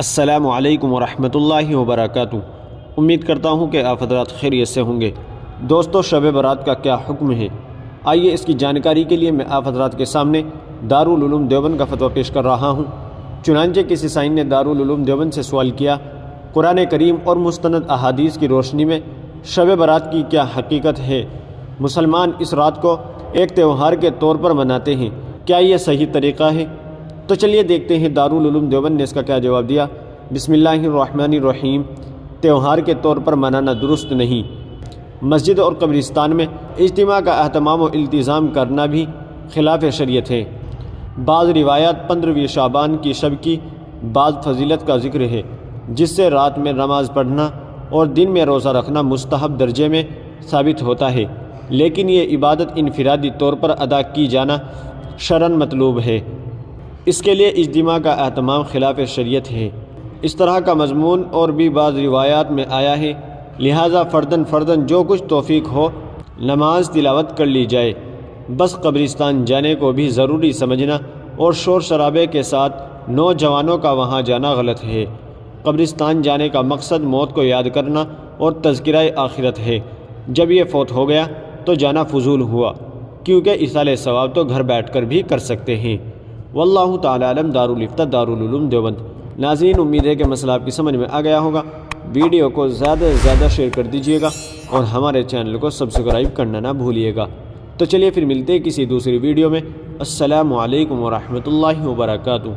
السلام علیکم ورحمۃ اللہ وبرکاتہ۔ امید کرتا ہوں کہ آپ حضرات خیریت سے ہوں گے۔ دوستو، شب برات کا کیا حکم ہے؟ آئیے اس کی جانکاری کے لیے میں آپ حضرات کے سامنے دارالعلوم دیوبند کا فتویٰ پیش کر رہا ہوں۔ چنانچہ کسی سائن نے دارالعلوم دیوبند سے سوال کیا، قرآن کریم اور مستند احادیث کی روشنی میں شب برات کی کیا حقیقت ہے؟ مسلمان اس رات کو ایک تہوار کے طور پر مناتے ہیں، کیا یہ صحیح طریقہ ہے؟ تو چلیے دیکھتے ہیں دارالعلوم دیوبند نے اس کا کیا جواب دیا۔ بسم اللہ الرحمن الرحیم۔ تہوار کے طور پر منانا درست نہیں۔ مسجد اور قبرستان میں اجتماع کا اہتمام و التزام کرنا بھی خلاف شریعت ہے۔ بعض روایات 15ویں شعبان کی شب کی بعض فضیلت کا ذکر ہے، جس سے رات میں نماز پڑھنا اور دن میں روزہ رکھنا مستحب درجے میں ثابت ہوتا ہے، لیکن یہ عبادت انفرادی طور پر ادا کی جانا شرعاً مطلوب ہے۔ اس کے لیے اجتماع کا اہتمام خلاف شریعت ہے۔ اس طرح کا مضمون اور بھی بعض روایات میں آیا ہے، لہٰذا فرداً جو کچھ توفیق ہو نماز تلاوت کر لی جائے۔ بس قبرستان جانے کو بھی ضروری سمجھنا اور شور شرابے کے ساتھ نوجوانوں کا وہاں جانا غلط ہے۔ قبرستان جانے کا مقصد موت کو یاد کرنا اور تذکرہ آخرت ہے۔ جب یہ فوت ہو گیا تو جانا فضول ہوا، کیونکہ ایصال ثواب تو گھر بیٹھ کر بھی کر سکتے ہیں۔ واللہ تعالی علم۔ دارالفتہ دارالعلوم دیوبند۔ ناظرین، امید ہے کہ مسئلہ آپ کی سمجھ میں آ گیا ہوگا۔ ویڈیو کو زیادہ سے زیادہ شیئر کر دیجیے گا اور ہمارے چینل کو سبسکرائب کرنا نہ بھولیے گا۔ تو چلیے پھر ملتے ہیں کسی دوسری ویڈیو میں۔ السلام علیکم ورحمۃ اللہ وبرکاتہ۔